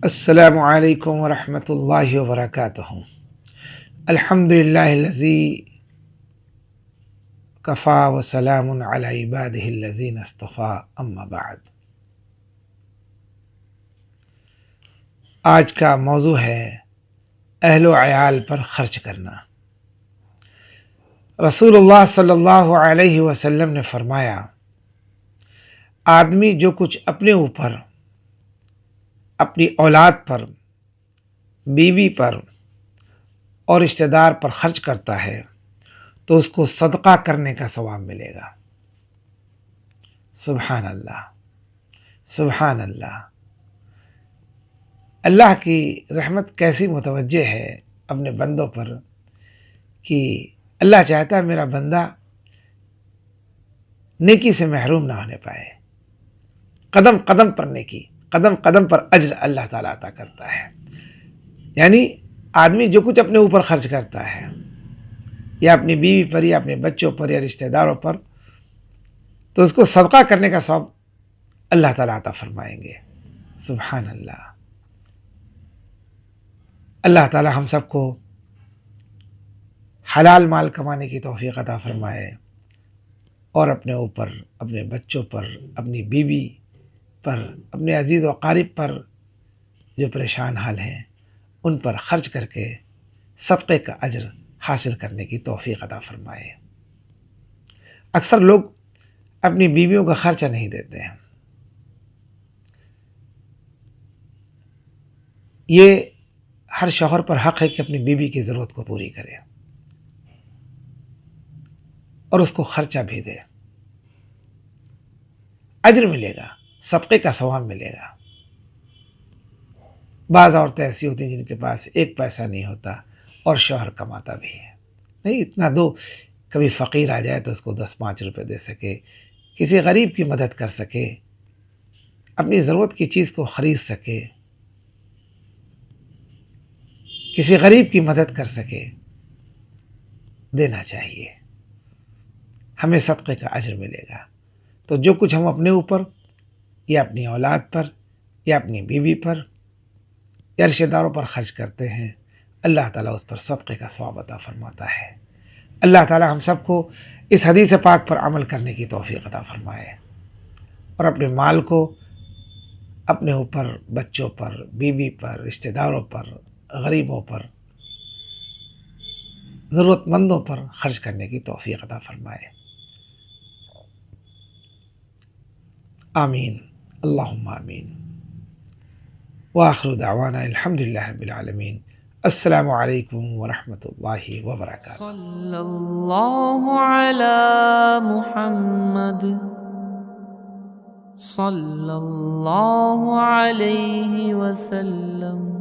السلام علیکم ورحمۃ اللہ وبرکاتہ۔ الحمد للہ الذی کفا وسلام علی عبادہ الذین اصطفیٰ، اما بعد۔ آج کا موضوع ہے اہل و عیال پر خرچ کرنا۔ رسول اللہ صلی اللہ علیہ وسلم نے فرمایا، آدمی جو کچھ اپنے اوپر، اپنی اولاد پر، بیوی پر اور رشتہ دار پر خرچ کرتا ہے تو اس کو صدقہ کرنے کا ثواب ملے گا۔ سبحان اللہ، سبحان اللہ۔ اللہ کی رحمت کیسی متوجہ ہے اپنے بندوں پر کہ اللہ چاہتا ہے میرا بندہ نیکی سے محروم نہ ہونے پائے۔ قدم قدم پر نیکی، قدم قدم پر اجر اللہ تعالیٰ عطا کرتا ہے۔ یعنی آدمی جو کچھ اپنے اوپر خرچ کرتا ہے، یا اپنی بیوی پر، یا اپنے بچوں پر، یا رشتہ داروں پر، تو اس کو صدقہ کرنے کا ثواب اللہ تعالیٰ عطا فرمائیں گے۔ سبحان اللہ۔ اللہ تعالیٰ ہم سب کو حلال مال کمانے کی توفیق عطا فرمائے، اور اپنے اوپر، اپنے بچوں پر، اپنی بیوی پر، اپنے عزیز و اقارب پر جو پریشان حال ہیں ان پر خرچ کر کے صدقے کا اجر حاصل کرنے کی توفیق عطا فرمائے۔ اکثر لوگ اپنی بیویوں کا خرچہ نہیں دیتے ہیں۔ یہ ہر شوہر پر حق ہے کہ اپنی بیوی کی ضرورت کو پوری کرے اور اس کو خرچہ بھی دے۔ اجر ملے گا، صدقے کا ثواب ملے گا۔ بعض عورتیں ایسی ہوتی ہیں جن کے پاس ایک پیسہ نہیں ہوتا اور شوہر کماتا بھی ہے، نہیں اتنا دو، کبھی فقیر آ جائے تو اس کو 10-5 روپے دے سکے، کسی غریب کی مدد کر سکے، اپنی ضرورت کی چیز کو خرید سکے، کسی غریب کی مدد کر سکے، دینا چاہیے، ہمیں صدقے کا اجر ملے گا۔ تو جو کچھ ہم اپنے اوپر، یا اپنی اولاد پر، یا اپنی بیوی پر، یا رشتہ داروں پر خرچ کرتے ہیں، اللہ تعالیٰ اس پر صدقے کا ثواب عطا فرماتا ہے۔ اللہ تعالیٰ ہم سب کو اس حدیث پاک پر عمل کرنے کی توفیق عطا فرمائے، اور اپنے مال کو اپنے اوپر، بچوں پر، بیوی پر، رشتہ داروں پر، غریبوں پر، ضرورت مندوں پر خرچ کرنے کی توفیق عطا فرمائے۔ آمین، اللہم آمین۔ وآخر دعوانا الحمدللہ رب العالمین۔ السلام علیکم ورحمۃ اللہ وبرکاتہ۔ صلی اللہ علی محمد صلی اللہ علیہ وسلم۔